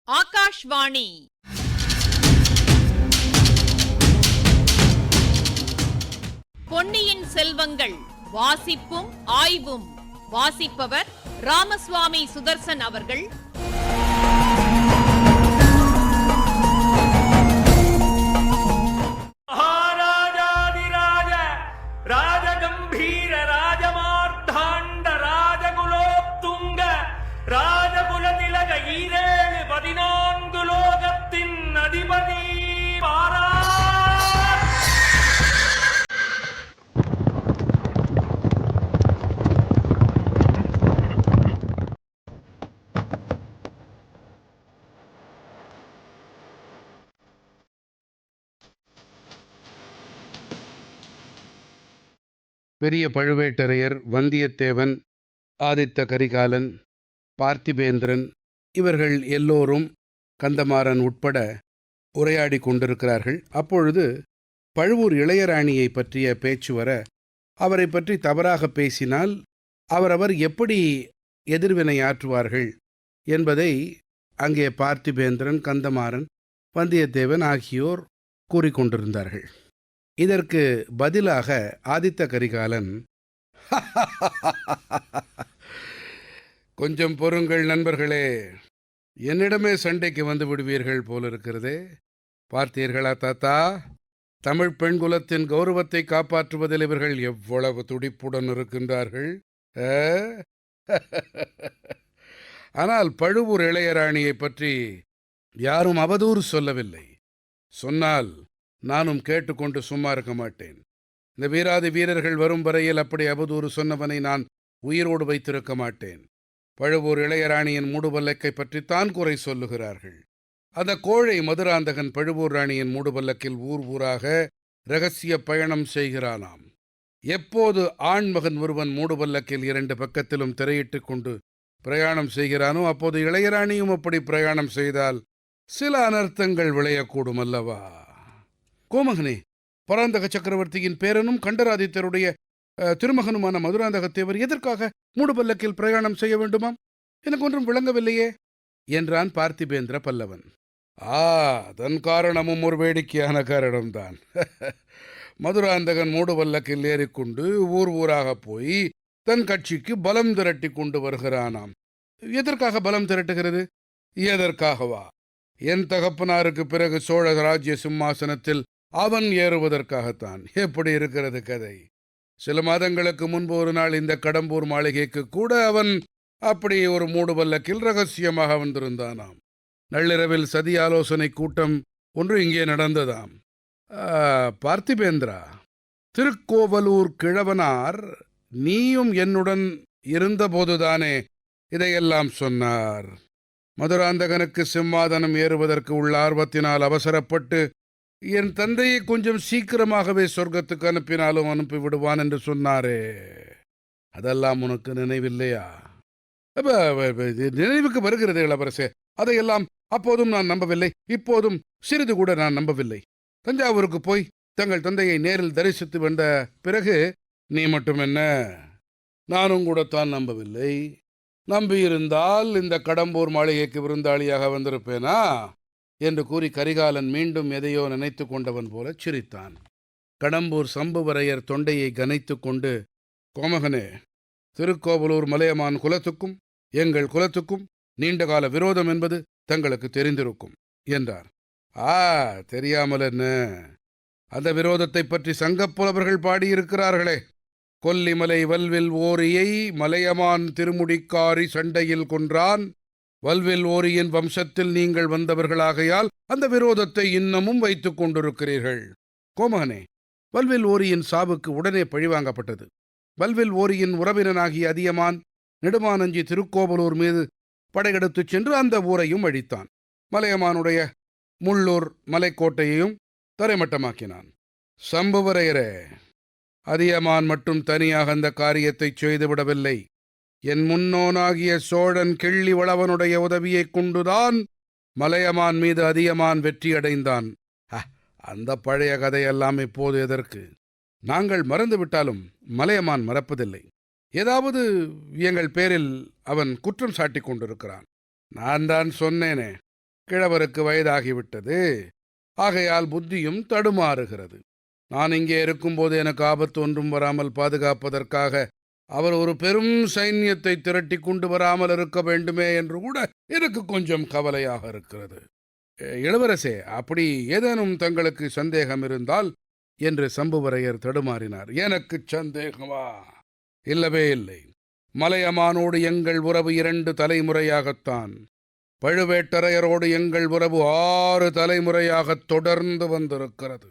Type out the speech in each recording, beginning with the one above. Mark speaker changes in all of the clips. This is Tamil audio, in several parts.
Speaker 1: ஆகாஷ்வாணி. பொன்னியின் செல்வங்கள் வாசிப்பும் ஆய்வும். வாசிப்பவர் ராமசுவாமி சுதர்சன் அவர்கள்.
Speaker 2: மகாராஜாதிராஜ ராஜகம்பீர ராஜமார்த்தாண்ட ராஜகுலோத்துங்க ராஜகுலதிலக ஈரேழு 14 லோகத்தின் அதிபதி பாரா.
Speaker 3: பெரிய பழுவேட்டரையர், வந்தியத்தேவன், ஆதித்த கரிகாலன், பார்த்திபேந்திரன் இவர்கள் எல்லோரும் கந்தமாறன் உட்பட உரையாடி கொண்டிருக்கிறார்கள். அப்பொழுது பழுவூர் இளையராணியை பற்றிய பேச்சு வர, அவரை பற்றி தவறாக பேசினால் அவரவர் எப்படி எதிர்வினை ஆற்றுவார்கள் என்பதை அங்கே பார்த்திபேந்திரன், கந்தமாறன், வந்தியத்தேவன் ஆகியோர் கூறிக்கொண்டிருந்தார்கள். இதற்கு பதிலாக ஆதித்த கரிகாலன், கொஞ்சம் பொறுங்கள் நண்பர்களே, என்னிடமே சண்டைக்கு வந்து விடுவீர்கள் போலிருக்கிறதே. பார்த்தீர்களா தாத்தா, தமிழ் பெண் குலத்தின் கௌரவத்தை காப்பாற்றுவதில் இவர்கள் எவ்வளவு துடிப்புடன் இருக்கின்றார்கள். ஆனால் பழுவூர் இளையராணியை பற்றி யாரும் அவதூறு சொல்லவில்லை. சொன்னால் நானும் கேட்டுக்கொண்டு சும்மா இருக்க மாட்டேன். இந்த வீராதி வீரர்கள் வரும் வரையில் அப்படி அவதூறு சொன்னவனை நான் உயிரோடு வைத்திருக்க மாட்டேன். பழுவூர் இளையராணியின் மூடுபல்லக்கை பற்றித்தான் குறை சொல்லுகிறார்கள். அந்த கோழை மதுராந்தகன் பழுவூர் ராணியின் மூடுபல்லக்கில் ஊர் ஊராக இரகசிய பயணம் செய்கிறானாம். எப்போது ஆண்மகன் ஒருவன் மூடுபல்லக்கில் 2 பக்கத்திலும் திரையிட்டு கொண்டு பிரயாணம் செய்கிறானோ அப்போது இளையராணியும் அப்படி பிரயாணம் செய்தால் சில அனர்த்தங்கள் விளையக்கூடும் அல்லவா? கோமகனே, பராந்தக சக்கரவர்த்தியின் பேரனும் கண்டராதித்தருடைய திருமகனுமான மதுராந்தகத்தேவர் எதற்காக மூடுபல்லக்கில் பிரயாணம் செய்ய வேண்டுமாம்? எனக்கு ஒன்றும் விளங்கவில்லையே என்றான் பார்த்திபேந்திர பல்லவன். அதன் காரணமும் ஒரு வேடிக்கையான காரணம்தான். மதுராந்தகன் மூடுபல்லக்கில் ஏறிக்கொண்டு ஊர் ஊராக போய் தன் கட்சிக்கு பலம் திரட்டி கொண்டு வருகிறானாம். எதற்காக பலம் திரட்டுகிறது? எதற்காகவா? என் தகப்பனாருக்கு பிறகு சோழ ராஜ்ய சிம்மாசனத்தில் அவன் ஏறுவதற்காகத்தான். எப்படி இருக்கிறது கதை? சில மாதங்களுக்கு முன்பு ஒரு நாள் இந்த கடம்பூர் மாளிகைக்கு கூட அவன் அப்படி ஒரு மூடுபல்லக்கில் ரகசியமாக வந்திருந்தானாம். நள்ளிரவில் சதி ஆலோசனை கூட்டம் ஒன்று இங்கே நடந்ததாம். பார்த்திபேந்திரா, திருக்கோவலூர் கிழவனார் நீயும் என்னுடன் இருந்தபோதுதானே இதையெல்லாம் சொன்னார். மதுராந்தகனுக்கு சிம்மாதனம் ஏறுவதற்கு உள்ள ஆர்வத்தினால் அவசரப்பட்டு என் தந்தையை கொஞ்சம் சீக்கிரமாகவே சொர்க்கத்துக்கு அனுப்பினாலும் அனுப்பிவிடுவான் என்று சொன்னாரே, அதெல்லாம் உனக்கு நினைவில்லையா? நினைவுக்கு வருகிறது இளவரசே. அதையெல்லாம் அப்போதும் நான் நம்பவில்லை, இப்போதும் சிறிது கூட நான் நம்பவில்லை. தஞ்சாவூருக்கு போய் தங்கள் தந்தையை நேரில் தரிசித்து வந்த பிறகு நீ மட்டும் என்ன, நானும் கூடத்தான் நம்பவில்லை. நம்பியிருந்தால் இந்த கடம்பூர் மாளிகைக்கு விருந்தாளியாக வந்திருப்பேனா என்று கூறி கரிகாலன் மீண்டும் எதையோ நினைத்து கொண்டவன் போல சிரித்தான். கடம்பூர் சம்புவரையர் தொண்டையை கனைத்து கொண்டு, கோமகனே, திருக்கோவலூர் மலையமான் குலத்துக்கும் எங்கள் குலத்துக்கும் நீண்டகால விரோதம் என்பது தங்களுக்கு தெரிந்திருக்கும் என்றார். தெரியாமல் என்ன? அந்த விரோதத்தை பற்றி சங்கப்புலவர்கள் பாடியிருக்கிறார்களே. கொல்லிமலை வல்வில் ஓரியை மலையமான் திருமுடிக்காரி சண்டையில் கொன்றான். வல்வில் ஓரியின் வம்சத்தில் நீங்கள் வந்தவர்களாகையால் அந்த விரோதத்தை இன்னமும் வைத்துக் கொண்டிருக்கிறீர்கள். கோமகனே, வல்வில் ஓரியின் சாவுக்கு உடனே பழிவாங்கப்பட்டது. வல்வில் ஓரியின் உறவினனாகிய அதியமான் நெடுமானஞ்சி திருக்கோவலூர் மீது படையெடுத்துச் சென்று அந்த ஊரையும் அழித்தான். மலையமானுடைய முள்ளூர் மலைக்கோட்டையையும் தரைமட்டமாக்கினான். சம்புவரையரே, அதியமான் மட்டும் தனியாக அந்த காரியத்தை செய்துவிடவில்லை. என் முன்னோனாகிய சோழன் கிள்ளி வளவனுடைய உதவியைக் கொண்டுதான் மலையமான் மீது அதியமான் வெற்றியடைந்தான். அந்த பழைய கதையெல்லாம் இப்போது எதற்கு? நாங்கள் மறந்துவிட்டாலும் மலையமான் மறப்பதில்லை. ஏதாவது எங்கள் பேரில் அவன் குற்றம் சாட்டி கொண்டிருக்கிறான். நான் தான் சொன்னேனே, கிழவருக்கு வயதாகிவிட்டது. ஆகையால் புத்தியும் தடுமாறுகிறது. நான் இங்கே இருக்கும்போது எனக்கு ஆபத்து ஒன்றும் வராமல் பாதுகாப்பதற்காக அவர் ஒரு பெரும் சைன்யத்தை திரட்டி கொண்டு வராமல் இருக்க வேண்டுமே என்று கூட எனக்கு கொஞ்சம் கவலையாக இருக்கிறது. இளவரசே, அப்படி ஏதேனும் தங்களுக்கு சந்தேகம் இருந்தால் என்று சம்புவரையர் தடுமாறினார். எனக்கு சந்தேகமா? இல்லவே இல்லை. மலையமானோடு எங்கள் உறவு 2 தலைமுறையாகத்தான். பழுவேட்டரையரோடு எங்கள் உறவு 6 தலைமுறையாக தொடர்ந்து வந்திருக்கிறது.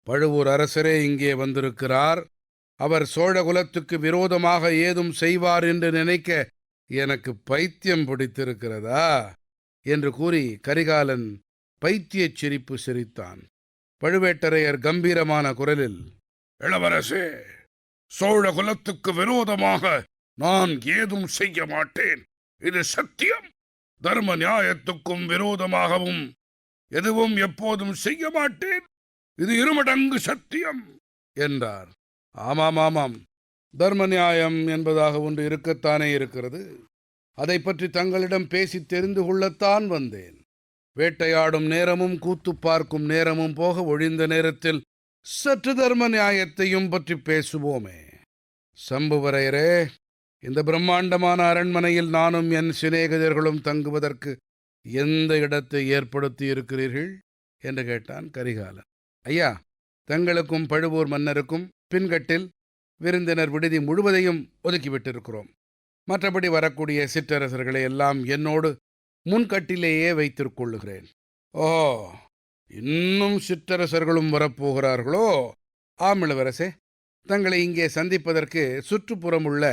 Speaker 3: பழுவூர் அரசரே இங்கே வந்திருக்கிறார். அவர் சோழகுலத்துக்கு விரோதமாக ஏதும் செய்வார் என்று நினைக்க எனக்கு பைத்தியம் பிடித்திருக்கிறதா என்று கூறி கரிகாலன் பைத்தியச் சிரிப்பு சிரித்தான். பழுவேட்டரையர் கம்பீரமான குரலில், இளவரசே, சோழகுலத்துக்கு விரோதமாக நான் ஏதும் செய்ய மாட்டேன். இது சத்தியம். தர்ம நியாயத்துக்கும் விரோதமாகவும் எதுவும் எப்போதும் செய்ய மாட்டேன். இது 2 மடங்கு சத்தியம் என்றார். ஆமாம் ஆமாம், தர்ம நியாயம் என்பதாக ஒன்று இருக்கத்தானே இருக்கிறது. அதை பற்றி தங்களிடம் பேசி தெரிந்து கொள்ளத்தான் வந்தேன். வேட்டையாடும் நேரமும் கூத்து பார்க்கும் நேரமும் போக ஒழிந்த நேரத்தில் சற்று தர்ம நியாயத்தையும் பற்றி பேசுவோமே. சம்புவரையரே, இந்த பிரம்மாண்டமான அரண்மனையில் நானும் என் சிநேகிதர்களும் தங்குவதற்கு எந்த இடத்தை ஏற்படுத்தி இருக்கிறீர்கள் என்று கேட்டான் கரிகாலன். ஐயா, தங்களுக்கும் பழுவூர் மன்னருக்கும் பின்கட்டில் விருந்தினர் விடுதி முழுவதையும் ஒதுக்கிவிட்டிருக்கிறோம். மற்றபடி வரக்கூடிய சிற்றரசர்களை எல்லாம் என்னோடு முன்கட்டிலேயே வைத்திருக்கொள்ளுகிறேன். ஓ, இன்னும் சிற்றரசர்களும் வரப்போகிறார்களோ? ஆம் இளவரசே, தங்களை இங்கே சந்திப்பதற்கு சுற்றுப்புறம் உள்ள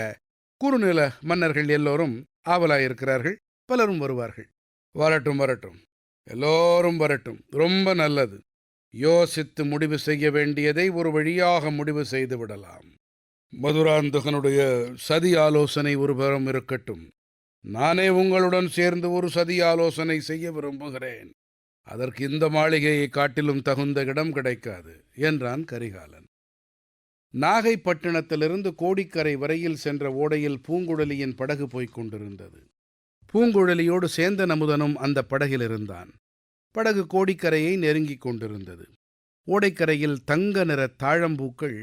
Speaker 3: குறுநில மன்னர்கள் எல்லோரும் ஆவலாயிருக்கிறார்கள். பலரும் வருவார்கள். வரட்டும் வரட்டும், எல்லோரும் வரட்டும். ரொம்ப நல்லது. யோசித்து முடிவு செய்ய வேண்டியதை ஒரு வழியாக முடிவு செய்து விடலாம். மதுராந்தகனுடைய சதி ஆலோசனை ஒருபுறம் இருக்கட்டும். நானே உங்களுடன் சேர்ந்து ஒரு சதி ஆலோசனை செய்ய விரும்புகிறேன். அதற்கு இந்த மாளிகையை காட்டிலும் தகுந்த இடம் கிடைக்காது என்றான் கரிகாலன். நாகைப்பட்டினத்திலிருந்து கோடிக்கரை வரையில் சென்ற ஓடையில் பூங்குழலியின் படகு போய்க் கொண்டிருந்தது. பூங்குழலியோடு சேந்தன் அமுதனும் அந்த படகில் இருந்தான். படகு கோடிக்கரையை நெருங்கிக் கொண்டிருந்தது. ஓடைக்கரையில் தங்க நிற தாழம்பூக்கள்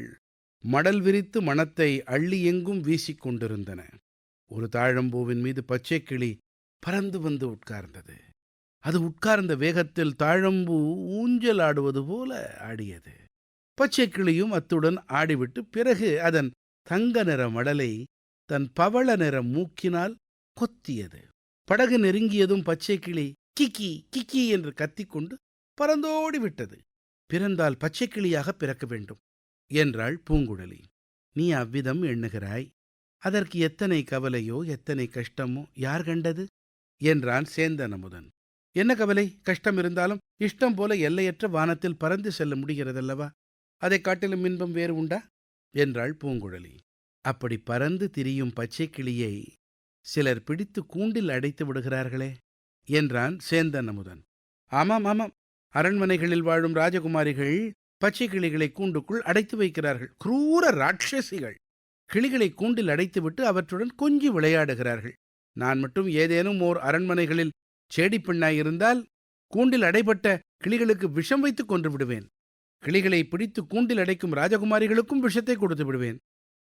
Speaker 3: மடல் விரித்து மணத்தை அள்ளி எங்கும் வீசிக் கொண்டிருந்தன. ஒரு தாழம்பூவின் மீது பச்சை கிளி பறந்து வந்து உட்கார்ந்தது. அது உட்கார்ந்த வேகத்தில் தாழம்பூ ஊஞ்சல் ஆடுவது போல ஆடியது. பச்சை கிளியும் அத்துடன் ஆடிவிட்டு பிறகு அதன் தங்க நிற மடலை தன் பவள நிற மூக்கினால் கொத்தியது. படகு நெருங்கியதும் பச்சை கிளி கிக்கி கிக்கி என்று கத்திக்கொண்டு பறந்தோடி விட்டது. பிறந்தால் பச்சை கிளியாக பிறக்க வேண்டும் என்றாள் பூங்குழலி. நீ அவ்விதம் எண்ணுகிறாய். அதற்கு எத்தனை கவலையோ எத்தனை கஷ்டமோ யார் கண்டது என்றான் சேந்தன் அமுதன். என்ன கவலை கஷ்டம் இருந்தாலும் இஷ்டம் போல எல்லையற்ற வானத்தில் பறந்து செல்ல முடிகிறதல்லவா? அதை காட்டிலும் இன்பம் வேறு உண்டா என்றாள் பூங்குழலி. அப்படி பறந்து திரியும் பச்சை கிளியை சிலர் பிடித்து கூண்டில் அடைத்து விடுகிறார்களே என்றான் சேந்தன் அமுதன். ஆமாம் ஆமாம், அரண்மனைகளில் வாழும் ராஜகுமாரிகள் பச்சை கிளிகளை கூண்டுக்குள் அடைத்து வைக்கிறார்கள். குரூர ராட்சசிகள். கிளிகளை கூண்டில் அடைத்துவிட்டு அவற்றுடன் கொஞ்சி விளையாடுகிறார்கள். நான் மட்டும் ஏதேனும் ஓர் அரண்மனைகளில் சேடிப்பெண்ணாயிருந்தால் கூண்டில் அடைபட்ட கிளிகளுக்கு விஷம் வைத்து கொன்று விடுவேன். கிளிகளை பிடித்து கூண்டில் அடைக்கும் ராஜகுமாரிகளுக்கும் விஷத்தை கொடுத்து விடுவேன்.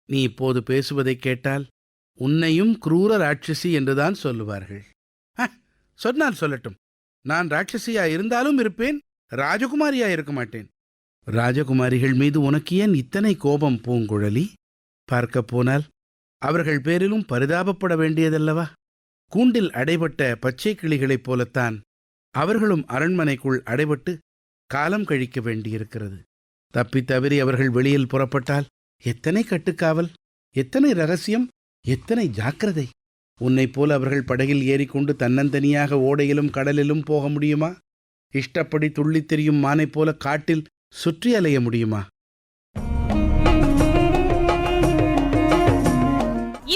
Speaker 3: நீ இப்போது பேசுவதைக் கேட்டால் உன்னையும் குரூர ராட்சசி என்றுதான் சொல்லுவார்கள். சொன்னால் சொல்லட்டும். நான் ராட்சசியா இருந்தாலும் இருப்பேன், ராஜகுமாரியா இருக்க மாட்டேன். ராஜகுமாரிகள் மீது உனக்கு ஏன் இத்தனை கோபம் பூங்குழலி? பார்க்கப் போனால் அவர்கள் பேரிலும் பரிதாபப்பட வேண்டியதல்லவா? கூண்டில் அடைபட்ட பச்சை கிளிகளைப் போலத்தான் அவர்களும் அரண்மனைக்குள் அடைபட்டு காலம் கழிக்க வேண்டியிருக்கிறது. தப்பித் தவறி அவர்கள் வெளியில் புறப்பட்டால் எத்தனை கட்டுக்காவல், எத்தனை ரகசியம், எத்தனை ஜாக்கிரதை! உன்னைப் போல அவர்கள் படகில் ஏறிக்கொண்டு தன்னந்தனியாக ஓடையிலும் கடலிலும் போக முடியுமா? இஷ்டப்படி துள்ளித் திரியும் மானைப் போல காட்டில் சுற்றி அலைய முடியுமா?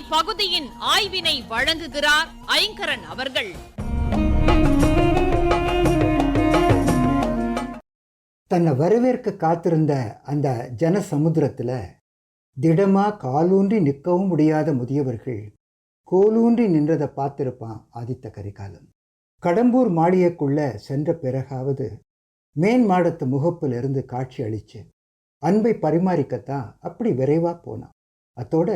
Speaker 1: இப்பகுதியின் ஆய்வினை வழங்குகிறார் ஐங்கரன் அவர்கள்.
Speaker 4: தன்னை வரவேற்க காத்திருந்த அந்த ஜன சமுத்திரத்தில் திடமா காலூன்றி நிற்கவும் முடியாத முதியவர்கள் கோலூன்றி நின்றதை பார்த்திருப்பான் ஆதித்த கரிகாலன். கடம்பூர் மாளிகைக்குள்ள சென்ற பிறகாவது மேன் மாடத்து முகப்பில் இருந்து காட்சி அளிச்சு அன்பை பரிமாறிக்கத்தான் அப்படி விரைவா போனான். அத்தோட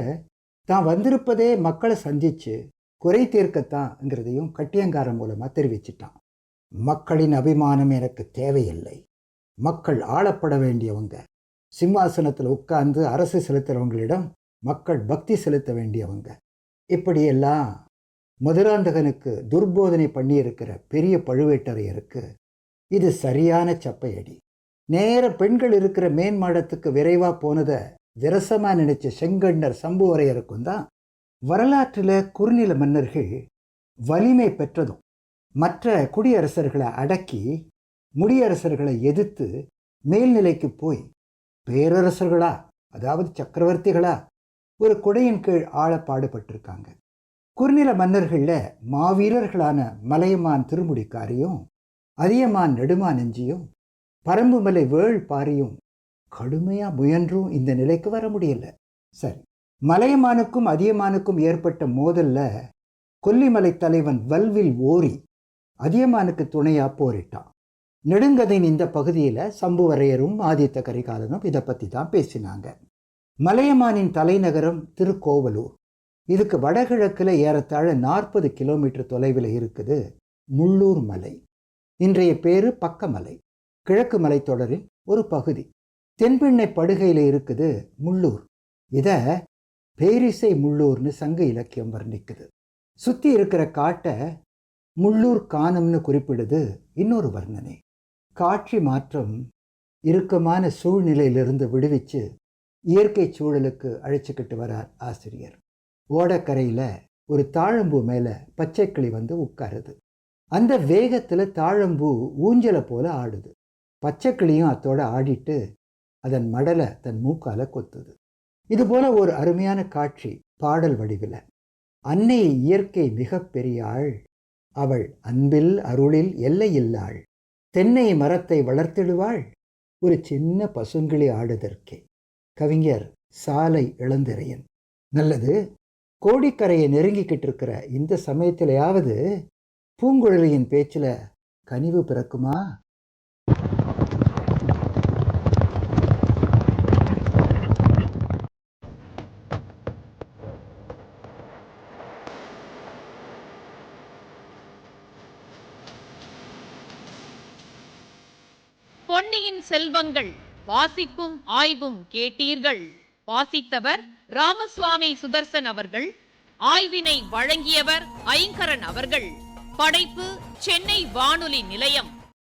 Speaker 4: தான் வந்திருப்பதே மக்களை சந்திச்சு குறை தீர்க்கத்தான்ங்கிறதையும் கட்டியங்காரன் மூலமா தெரிவிச்சிட்டான். மக்களின் அபிமானம் எனக்கு தேவையில்லை. மக்கள் ஆளப்பட வேண்டியவங்க. சிம்மாசனத்தில் உட்கார்ந்து அரசு செலுத்துறவங்களிடம் மக்கள் பக்தி செலுத்த வேண்டியவங்க. இப்படியெல்லாம் மதுராந்தகனுக்கு துர்போதனை பண்ணியிருக்கிற பெரிய பழுவேட்டரையருக்கு இது சரியான சப்பையடி. நேர பெண்கள் இருக்கிற மேன் மாடத்துக்கு விரைவா போனதை விரசமா நினைச்ச செங்கண்ணர் சம்புவரையருக்கும் தான் வரலாற்றில் குறுநில மன்னர்கள் வலிமை பெற்றதும் மற்ற குடியரசர்களை அடக்கி முடியரசர்களை எதிர்த்து மேல்நிலைக்கு போய் பேரரசர்களா, அதாவது சக்கரவர்த்திகளா, ஒரு குடையின் கீழ் ஆள பாடுபட்டிருக்காங்க. குறுநில மன்னர்களில் மாவீரர்களான மலையமான் திருமுடிக்காரியும் அதியமான் நெடுமானெஞ்சியும் பரம்புமலை வேள் பாரியும் கடுமையா முயன்றும் இந்த நிலைக்கு வர முடியல. சரி, மலையமானுக்கும் அதியமானுக்கும் ஏற்பட்ட மோதல்ல கொல்லிமலை தலைவன் வல்வில் ஓரி அதியமானுக்கு துணையா போரிட்டான். நெடுங்கதையின் இந்த பகுதியில் சம்புவரையரும் ஆதித்த கரிகாலனும் இதை பற்றி தான் பேசினாங்க. மலையமானின் தலைநகரம் திருக்கோவலூர். இதுக்கு வடகிழக்கில் ஏறத்தாழ 40 கிலோமீட்டர் தொலைவில் இருக்குது முள்ளூர் மலை. இன்றைய பேரு பக்கமலை. கிழக்கு மலைத்தொடரின் ஒரு பகுதி. தென்பெண்ணை படுகையில் இருக்குது முள்ளூர். இதை பேரிசை முள்ளூர்னு சங்க இலக்கியம் வர்ணிக்குது. சுற்றி இருக்கிற காட்டை முள்ளூர் காணம்னு குறிப்பிடுது இன்னொரு வர்ணனை. காட்சி மாற்றம் இறுக்கமான சூழ்நிலையிலிருந்து விடுவிச்சு இயற்கை சூழலுக்கு அழைச்சிக்கிட்டு வரார் ஆசிரியர். ஓடக்கரையில் ஒரு தாழம்பூ மேலே பச்சைக்கிளி வந்து உட்காருது. அந்த வேகத்தில் தாழம்பூ ஊஞ்சலை போல ஆடுது. பச்சைக்கிளியும் அத்தோட ஆடிட்டு அதன் மடலை தன் மூக்கால கொத்துது. இதுபோல ஒரு அருமையான காட்சி பாடல் வடிவில். அன்னை இயற்கை மிக பெரியாள், அவள் அன்பில் அருளில் எல்லையில்லாள், தென்னை மரத்தை வளர்த்திடுவாள், ஒரு சின்ன பசுங்கிளி ஆடுதற்கே. கவிஞர் சாலை இளந்திரையன். நல்லது, கோடிக்கரையை நெருங்கிக்கிட்டு இருக்கிற இந்த சமயத்திலேயாவது பூங்குழலியின் பேச்சில் கனிவு பிறக்குமா?
Speaker 1: பொன்னியின் செல்வங்கள் வாசிப்பும் ஆய்வும் கேட்டீர்கள். வாசித்தவர் ராமசுவாமி சுதர்சன் அவர்கள். ஆய்வினை வழங்கியவர் ஐங்கரன் அவர்கள். படைப்பு சென்னை வானொலி நிலையம்.